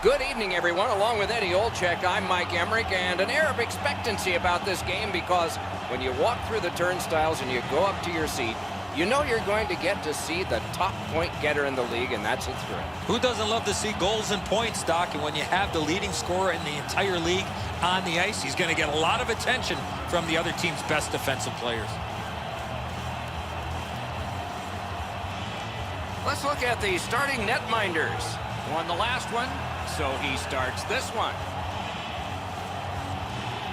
Good evening, everyone. Along with Eddie Olczyk, I'm Mike Emmerich, and an air of expectancy about this game because when you walk through the turnstiles and you go up to your seat, you know you're going to get to see the top point getter in the league, and that's a thrill. Who doesn't love to see goals and points, Doc? And when you have the leading scorer in the entire league on the ice, he's going to get a lot of attention from the other team's best defensive players. Let's look at the starting netminders. Won the last one, so he starts this one.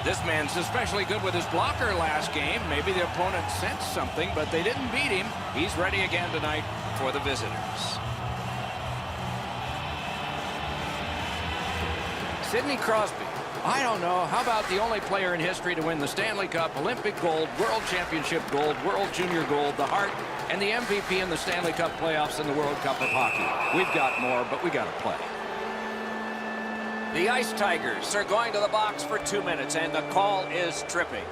This man's especially good with his blocker last game. Maybe the opponent sensed something, but they didn't beat him. He's ready again tonight for the visitors. Sidney Crosby. I don't know. How about the only player in history to win the Stanley Cup, Olympic gold, World Championship gold, World Junior gold, the Hart, and the MVP in the Stanley Cup playoffs and the World Cup of Hockey. We've got more, but we got to play. The Ice Tigers are going to the box for 2 minutes, and the call is tripping.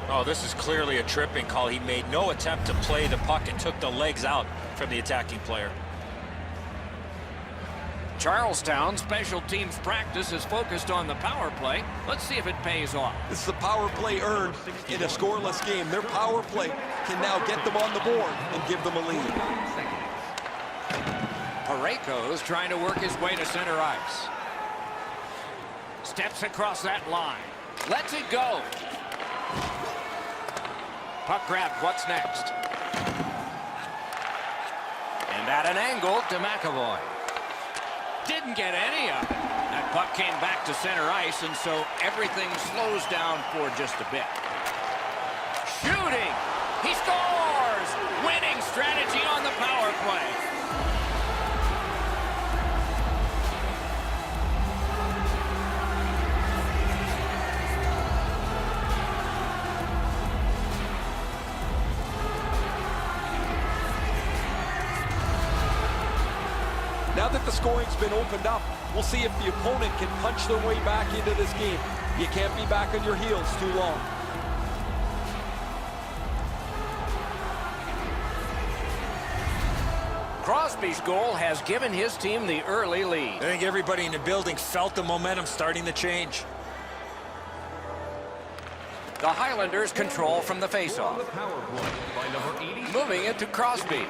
Oh, this is clearly a tripping call. He made no attempt to play the puck and took the legs out from the attacking player. Charlestown special teams practice is focused on the power play. Let's see if it pays off. This is the power play earned in a scoreless game. Their power play can now get them on the board and give them a lead. Parayko's trying to work his way to center ice. Steps across that line. Lets it go. Puck grab. What's next? And at an angle to McAvoy. Didn't get any of it. That puck came back to center ice, and so everything slows down for just a bit. Shooting! He scores! Winning strategy on the power play. Now that the scoring's been opened up, we'll see if the opponent can punch their way back into this game. You can't be back on your heels too long. Crosby's goal has given his team the early lead. I think everybody in the building felt the momentum starting to change. The Highlanders control from the faceoff. Moving it to Crosby.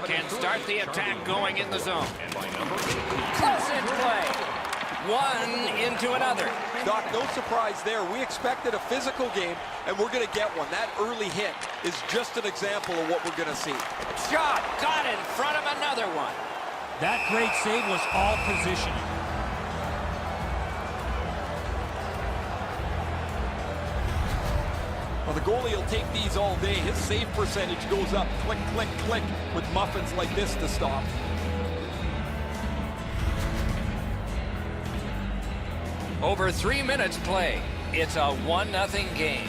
Can start the attack going in the zone. Close in play. One into another. Doc, no surprise there. We expected a physical game, and we're going to get one. That early hit is just an example of what we're going to see. Shot got in front of another one. That great save was all positioning. Well, the goalie will take these all day. His save percentage goes up. Click, click, click with muffins like this to stop. Over 3 minutes play. It's a 1-0 game.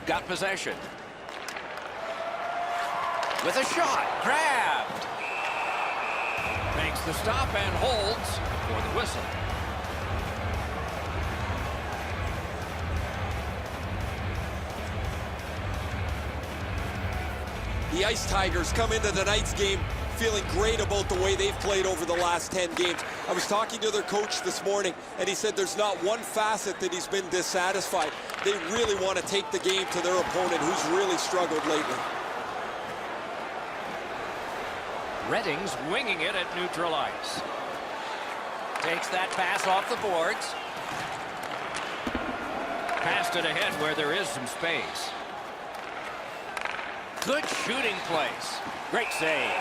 Got possession. With a shot. Grabbed. Makes the stop and holds for the whistle. The Ice Tigers come into tonight's game feeling great about the way they've played over the last 10 games. I was talking to their coach this morning, and he said there's not one facet that he's been dissatisfied. They really want to take the game to their opponent, who's really struggled lately. Redding's winging it at neutral ice. Takes that pass off the boards. Passed it ahead where there is some space. Good shooting place. Great save.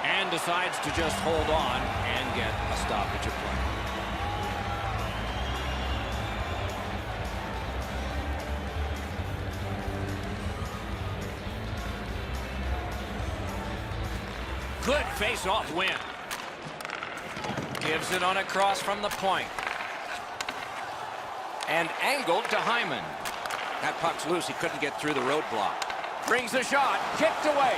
And decides to just hold on and get a stoppage of play. Good face-off win. Gives it on a cross from the point. And angled to Hyman. That puck's loose. He couldn't get through the roadblock. Brings the shot. Kicked away.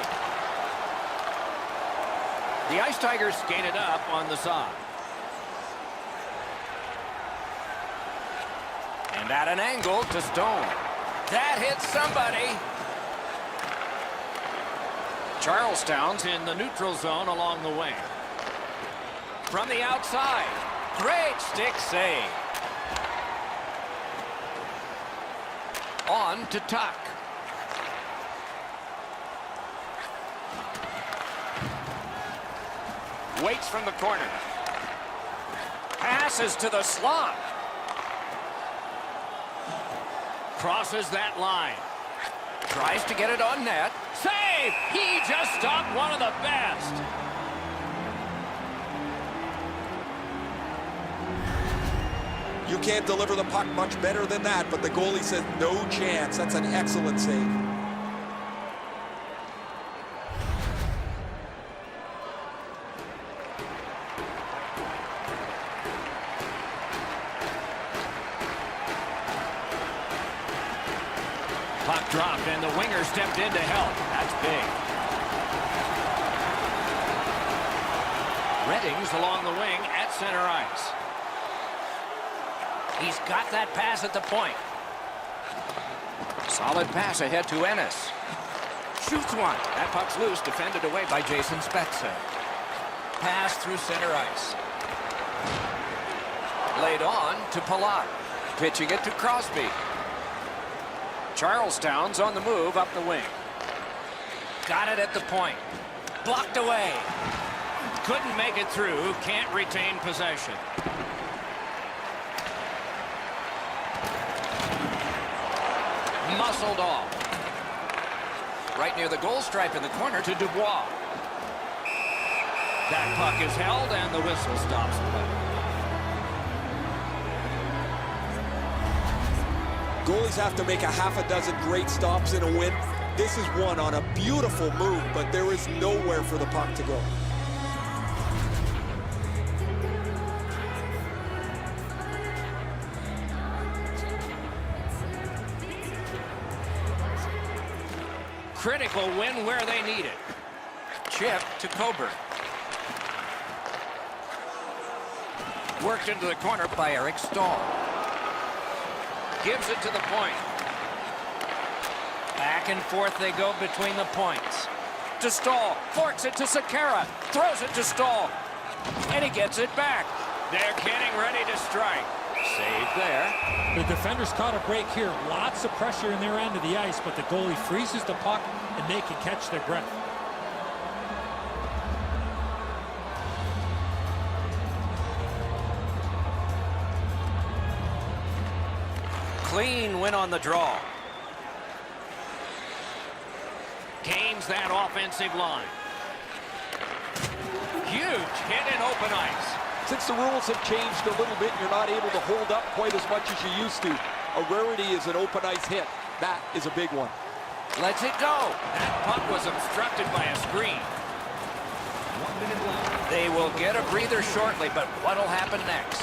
The Ice Tigers skated up on the side. And at an angle to Stone. That hits somebody. Charlestown's in the neutral zone along the wing. From the outside. Great stick save. On to Tuck. Waits from the corner. Passes to the slot. Crosses that line. Tries to get it on net. Save! He just stopped one of the best. You can't deliver the puck much better than that, but the goalie says no chance. That's an excellent save. Puck dropped, and the winger stepped in to help. That's big. Redding's along the wing at center ice. He's got that pass at the point. Solid pass ahead to Ennis. Shoots one. That puck's loose, defended away by Jason Spezza. Pass through center ice. Laid on to Palat. Pitching it to Crosby. Charlestown's on the move up the wing. Got it at the point. Blocked away. Couldn't make it through. Can't retain possession. Muscled off. Right near the goal stripe in the corner to Dubois. That puck is held and the whistle stops play. Goalies have to make a half a dozen great stops in a win. This is one on a beautiful move, but there is nowhere for the puck to go. Critical win where they need it. Chip to Coburn. Worked into the corner by Eric Stahl. Gives it to the point. Back and forth they go between the points. To Stahl. Forks it to Sekera. Throws it to Stahl. And he gets it back. They're getting ready to strike. Save there. The defenders caught a break here. Lots of pressure in their end of the ice, but the goalie freezes the puck and they can catch their breath. Clean win on the draw. Gains that offensive line. Huge hit in open ice. Since the rules have changed a little bit, you're not able to hold up quite as much as you used to. A rarity is an open ice hit. That is a big one. Lets it go. That puck was obstructed by a screen. 1 minute left. They will get a breather shortly, but what'll happen next?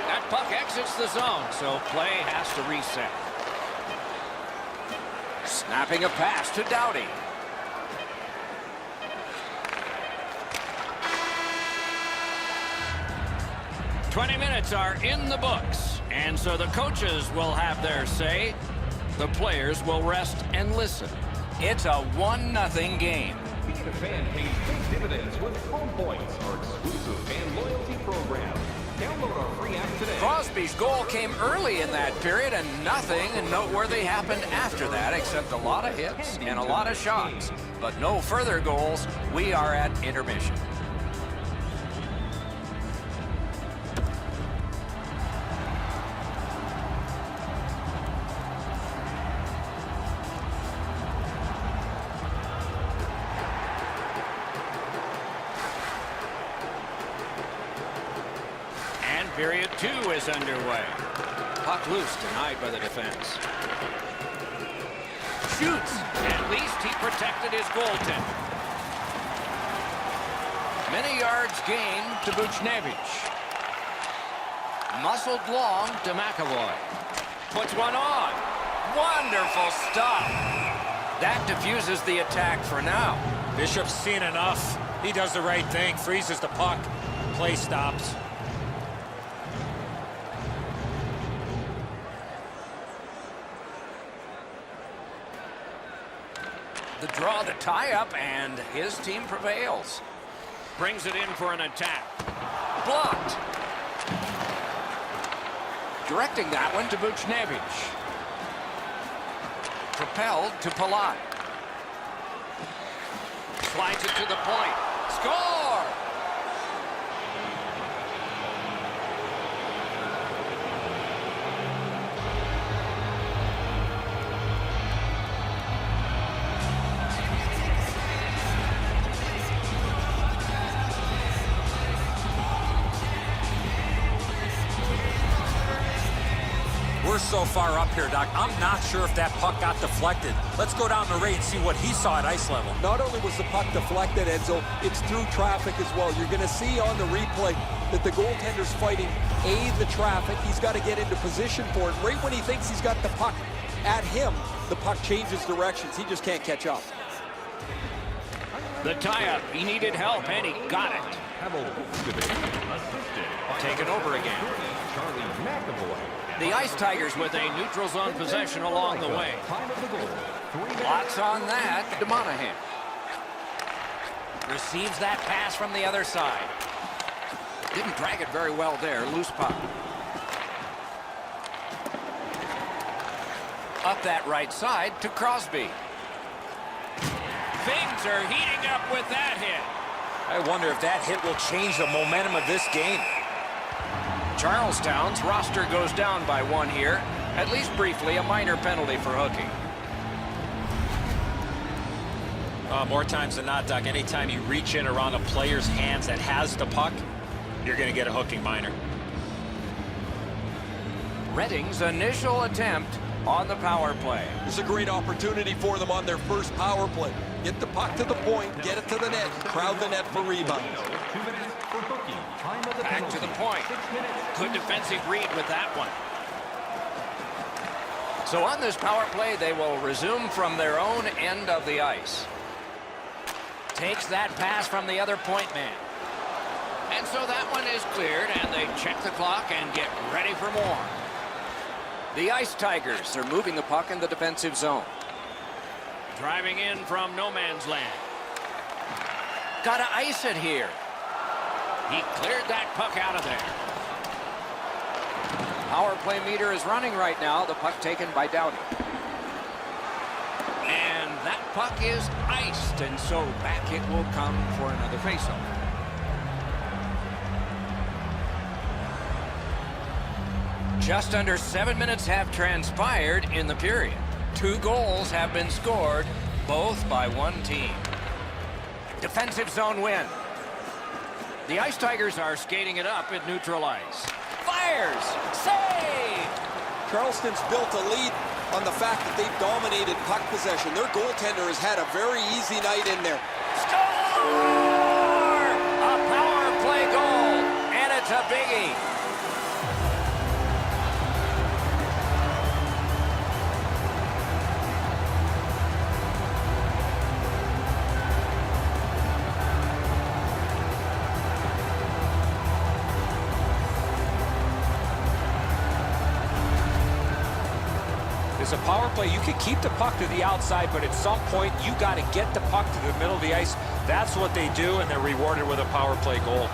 That puck exits the zone, so play has to reset. Snapping a pass to Doughty. "20 minutes are in the books, and so the coaches will have their say. The players will rest and listen. It's a 1-0 game." Being a fan pays big dividends with Home Points, our exclusive fan loyalty program. Download our free app today. Crosby's goal came early in that period, and nothing noteworthy happened after that except a lot of hits and a lot of shots. But no further goals. We are at intermission. Period 2 is underway. Puck loose, denied by the defense. Shoots. At least he protected his goaltender. Many yards gained to Buchnevich. Muscled long to McAvoy. Puts one on. Wonderful stop. That diffuses the attack for now. Bishop's seen enough. He does the right thing, freezes the puck. Play stops. The draw, the tie-up, and his team prevails. Brings it in for an attack. Blocked. Directing that one to Buchnevich. Propelled to Palat. Slides it to the point. Score! We're so far up here, Doc. I'm not sure if that puck got deflected. Let's go down the Ray and see what he saw at ice level. Not only was the puck deflected, Enzo, it's through traffic as well. You're going to see on the replay that the goaltender's fighting the traffic. He's got to get into position for it. Right when he thinks he's got the puck at him, the puck changes directions. He just can't catch up. The tie-up. He needed help, and he got it. Taken over again. The Ice Tigers with a neutral zone possession along the way. Lots on that to Monahan. Receives that pass from the other side. Didn't drag it very well there. Loose puck. Up that right side to Crosby. Things are heating up with that hit. I wonder if that hit will change the momentum of this game. Charlestown's roster goes down by one here. At least briefly, a minor penalty for hooking. More times than not, Doc, anytime you reach in around a player's hands that has the puck, you're going to get a hooking minor. Redding's initial attempt on the power play. It's a great opportunity for them on their first power play. Get the puck to the point, get it to the net, crowd the net for rebounds. 2 minutes for hooking. Time of the Back to the point. 6 minutes. Good defensive read with that one. So on this power play, they will resume from their own end of the ice. Takes that pass from the other point man. And so that one is cleared, and they check the clock and get ready for more. The Ice Tigers are moving the puck in the defensive zone. Driving in from no man's land. Got to ice it here. He cleared that puck out of there. Power play meter is running right now. The puck taken by Doughty. And that puck is iced, and so back it will come for another faceoff. Just under 7 minutes have transpired in the period. 2 goals have been scored, both by one team. Defensive zone win. The Ice Tigers are skating it up at neutral ice. Fires! Save! Charleston's built a lead on the fact that they've dominated puck possession. Their goaltender has had a very easy night in there. Score! A power play goal, and it's a biggie. It's a power play. You can keep the puck to the outside, but at some point, you got to get the puck to the middle of the ice. That's what they do, and they're rewarded with a power play goal.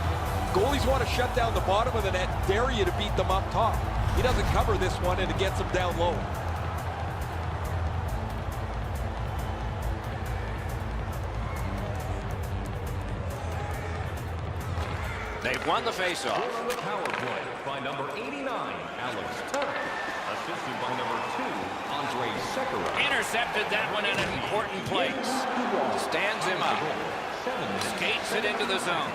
Goalies want to shut down the bottom of the net, dare you to beat them up top. He doesn't cover this one, and it gets them down low. They've won the faceoff. On the power play by number 89, Alex Tuck. Assisted by number 2, Andre Sekera. Intercepted that one in an important place. Stands him up. Skates it into the zone.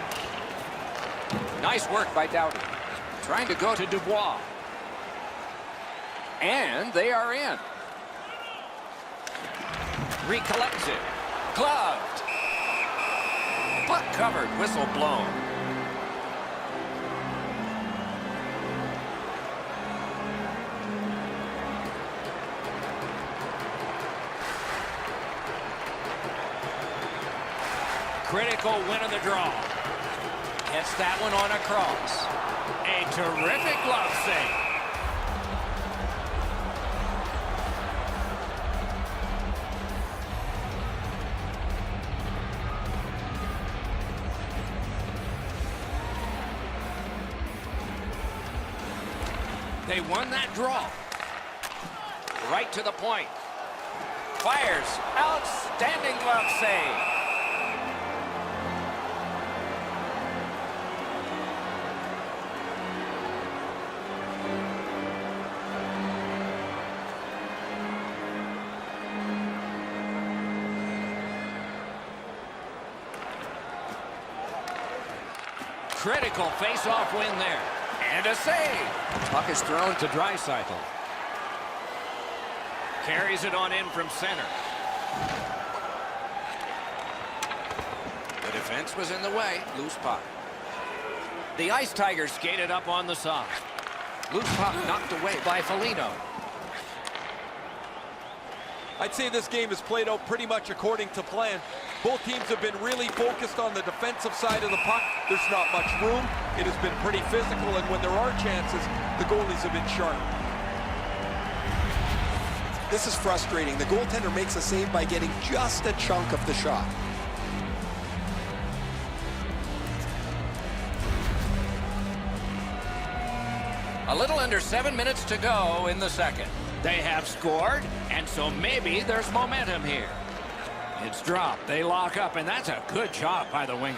Nice work by Doughty. Trying to go to Dubois. And they are in. Recollects it. Gloved. Puck covered. Whistle blown. Critical win of the draw. Gets that one on a cross. A terrific glove save. They won that draw. Right to the point. Fires. Outstanding glove save. Critical face-off win there. And a save. Puck is thrown to Draisaitl. Carries it on in from center. The defense was in the way. Loose puck. The Ice Tigers skated up on the side. Loose puck knocked away by Foligno. I'd say this game has played out pretty much according to plan. Both teams have been really focused on the defensive side of the puck. There's not much room. It has been pretty physical, and when there are chances, the goalies have been sharp. This is frustrating. The goaltender makes a save by getting just a chunk of the shot. A little under 7 minutes to go in the second. They have scored, and so maybe there's momentum here. It's dropped. They lock up, and that's a good job by the winger.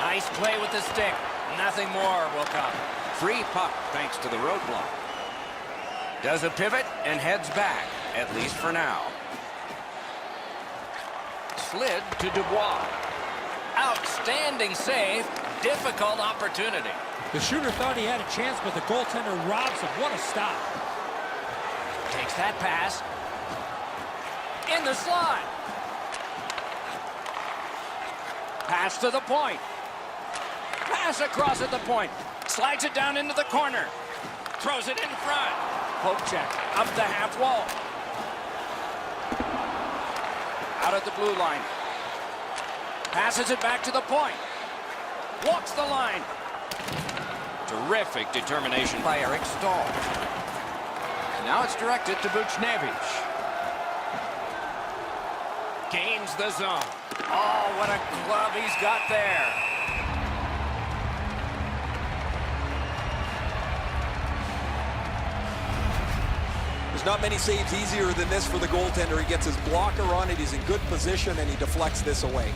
Nice play with the stick. Nothing more will come. Free puck thanks to the roadblock. Does a pivot and heads back, at least for now. Slid to Dubois. Outstanding save. Difficult opportunity. The shooter thought he had a chance, but the goaltender robs him. What a stop. Takes that pass. In the slot. Pass to the point. Pass across at the point. Slides it down into the corner. Throws it in front. Poke check up the half wall. Out at the blue line. Passes it back to the point. Walks the line. Terrific determination by Eric Stahl. Now it's directed to Buchnevich. Gains the zone. Oh, what a glove he's got there. There's not many saves easier than this for the goaltender. He gets his blocker on it. He's in good position, and he deflects this away.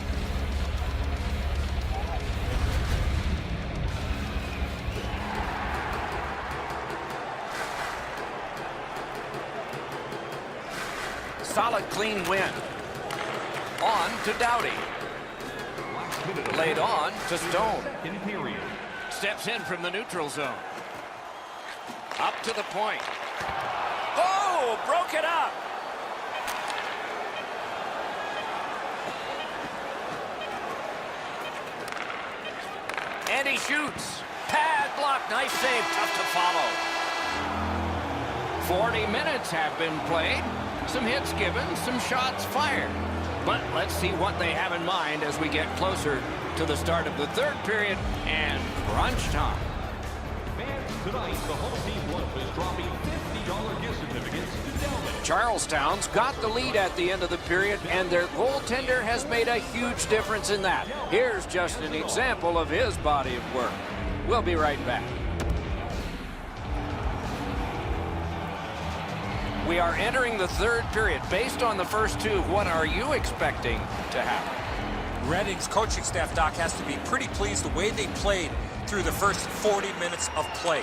Solid, clean win. On to Doughty. Laid on to Stone. Steps in from the neutral zone. Up to the point. Oh, broke it up. And he shoots. Pad block. Nice save. Tough to follow. 40 minutes have been played. Some hits given, some shots fired. But let's see what they have in mind as we get closer to the start of the third period and crunch time. Fans, tonight the home team lunch is dropping $50 gift certificates to Delman. Charlestown's got the lead at the end of the period, and their goaltender has made a huge difference in that. Here's just an example of his body of work. We'll be right back. We are entering the third period. Based on the first two, what are you expecting to happen? Reading's coaching staff, Doc, has to be pretty pleased the way they played through the first 40 minutes of play.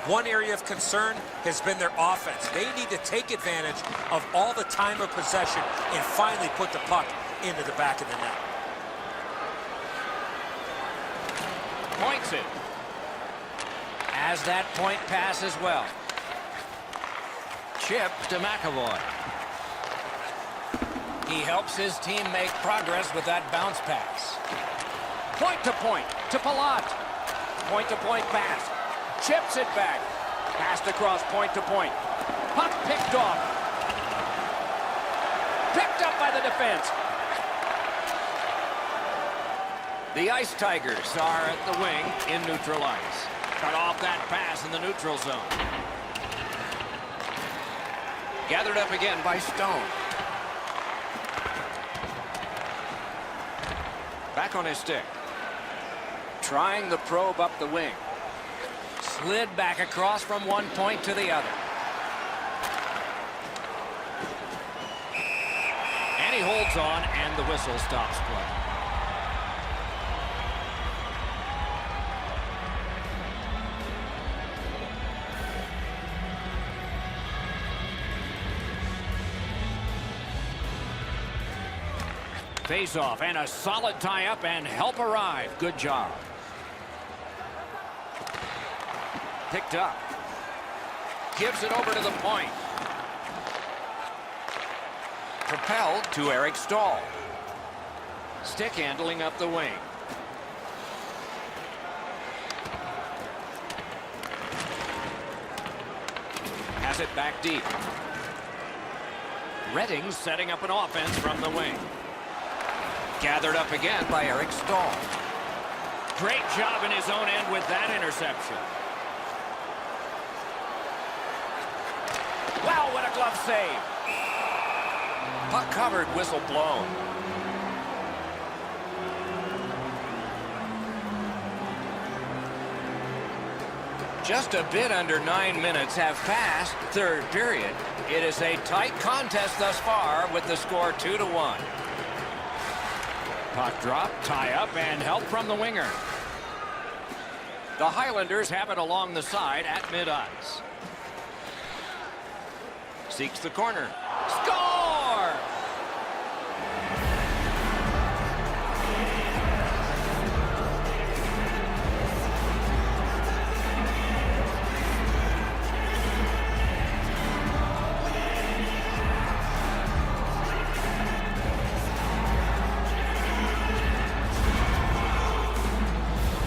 One area of concern has been their offense. They need to take advantage of all the time of possession and finally put the puck into the back of the net. Points it. As that point pass as well. Chip to McAvoy. He helps his team make progress with that bounce pass. Point to Palat. Point-to-point pass. Chips it back. Passed across point to point. Puck picked off. Picked up by the defense. The Ice Tigers are at the wing in neutral ice. Cut off that pass in the neutral zone. Gathered up again by Stone. Back on his stick. Trying the probe up the wing. Slid back across from one point to the other. And he holds on, and the whistle stops play. Face-off and a solid tie-up and help arrive. Good job. Picked up. Gives it over to the point. Propelled to Eric Stahl. Stick handling up the wing. Has it back deep. Redding setting up an offense from the wing. Gathered up again by Eric Stahl. Great job in his own end with that interception. Wow, what a glove save. Puck covered, whistle blown. Just a bit under 9 minutes have passed third period. It is a tight contest thus far with the score 2-1. Puck drop, tie up, and help from the winger. The Highlanders have it along the side at mid-ice. Seeks the corner. Score!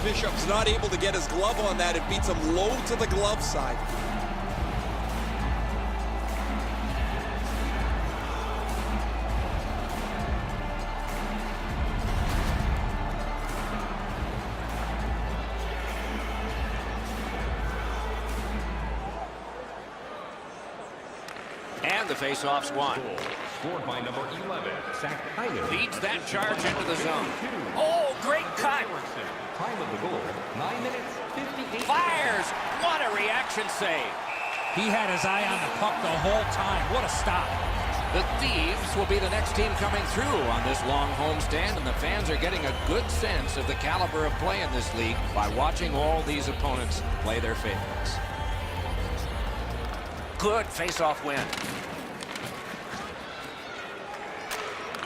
Bishop's not able to get his glove on that. It beats him low to the glove side. And the face-off's won. Scored by number 11, Zach Hyman. Leads that charge into the zone. Oh, great cut. Time of the goal, 9 minutes, 58. Fires. What a reaction save. He had his eye on the puck the whole time. What a stop. The Thieves will be the next team coming through on this long homestand, and the fans are getting a good sense of the caliber of play in this league by watching all these opponents play their favorites. Good face-off win.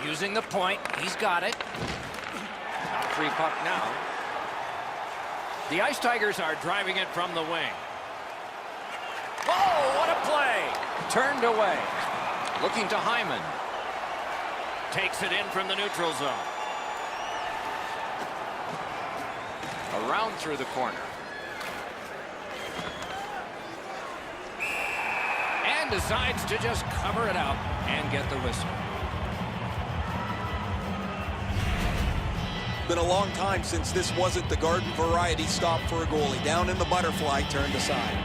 Using the point, he's got it. Not free puck now. The Ice Tigers are driving it from the wing. Whoa, what a play! Turned away. Looking to Hyman. Takes it in from the neutral zone. Around through the corner. And decides to just cover it up and get the whistle. Been a long time since this wasn't the garden variety stop for a goalie. Down in the butterfly, turned aside.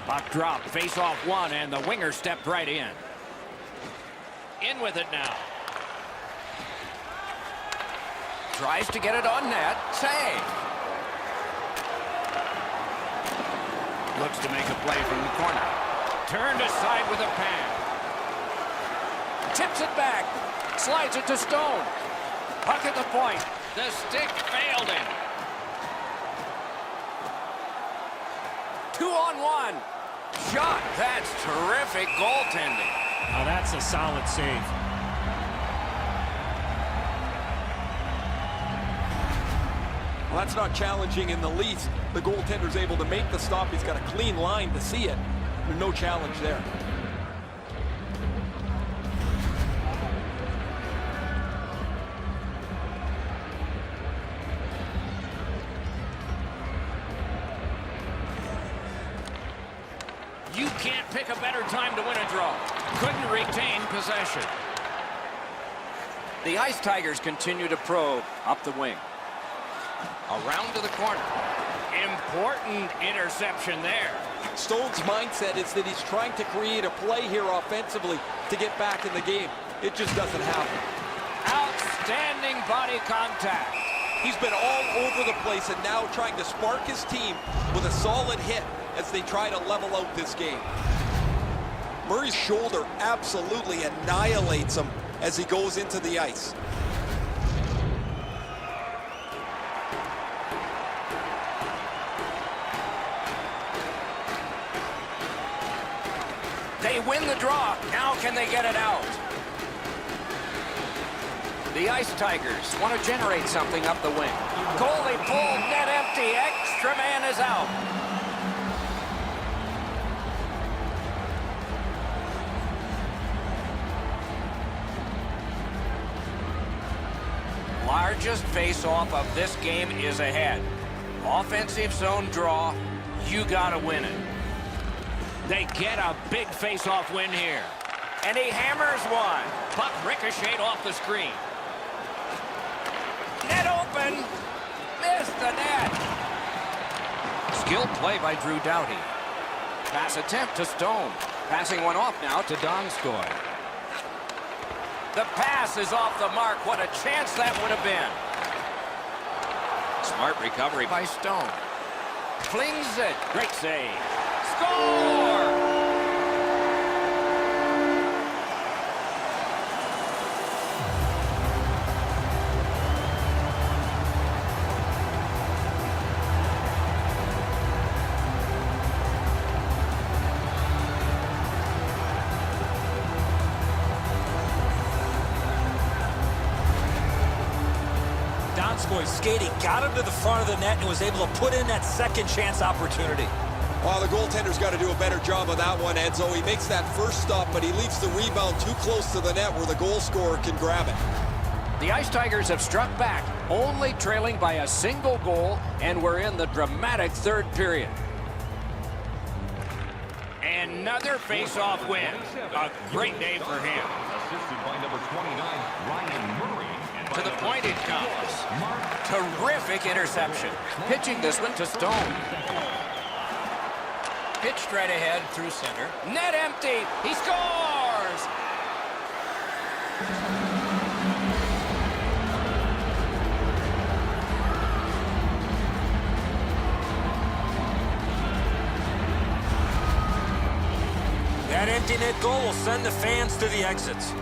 Puck drop, face-off one, and the winger stepped right in. In with it now. Tries to get it on net. Save. Looks to make a play from the corner. Turned aside with a pad. Tips it back. Slides it to Stone. Puck at the point. The stick failed him. 2-on-1. Shot. That's terrific goaltending. Now that's a solid save. Well, that's not challenging in the least. The goaltender's able to make the stop. He's got a clean line to see it. There's no challenge there. You can't pick a better time to win a draw. Couldn't retain possession. The Ice Tigers continue to probe up the wing. Around to the corner. important interception there. Stone's mindset is that he's trying to create a play here offensively to get back in the game. It just doesn't happen. Outstanding body contact. He's been all over the place and now trying to spark his team with a solid hit as they try to level out this game. Murray's shoulder absolutely annihilates him as he goes into the ice. They win the draw. Now can they get it out? The Ice Tigers want to generate something up the wing. Goalie pulled, net empty. Extra man is out. Largest face-off of this game is ahead. Offensive zone draw. You got to win it. They get a big face-off win here. And he hammers one. Puck ricocheted off the screen. Net open. Missed the net. Skilled play by Drew Doughty. Pass attempt to Stone. Passing one off now to Donskoy. The pass is off the mark. What a chance that would have been. Smart recovery by Stone. Flings it. Great save. Score! Donskoy skating, got him to the front of the net and was able to put in that second chance opportunity. Well, the goaltender's got to do a better job of that one, Enzo. He makes that first stop, but he leaves the rebound too close to the net where the goal scorer can grab it. The Ice Tigers have struck back, only trailing by a single goal, and we're in the dramatic third period. Another face-off win. A great day for him. Assisted by number 29, Ryan Murray. To the point it comes. Terrific interception. Pitching this one to Stone. Pitched right ahead through center. Net empty. He scores! That empty net goal will send the fans to the exits.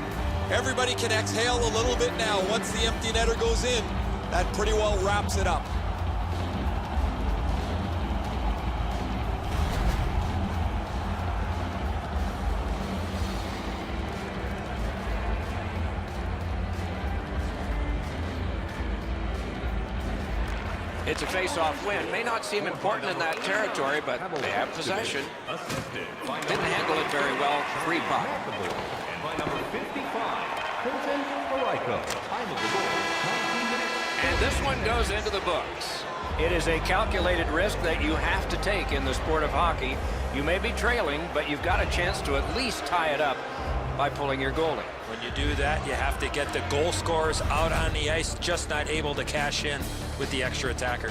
Everybody can exhale a little bit now. Once the empty netter goes in, that pretty well wraps it up. It's a face-off win. May not seem important in that territory, but they have possession. Didn't handle it very well. Free puck. And by number 55, Colton Parayko. Time of the goal, 19 minutes. And this one goes into the books. It is a calculated risk that you have to take in the sport of hockey. You may be trailing, but you've got a chance to at least tie it up by pulling your goalie. When you do that, you have to get the goal scorers out on the ice, just not able to cash in with the extra attacker.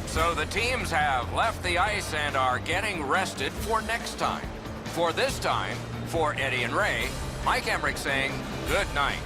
So the teams have left the ice and are getting rested for next time. For this time, for Eddie and Ray, Mike Emmerich saying good night.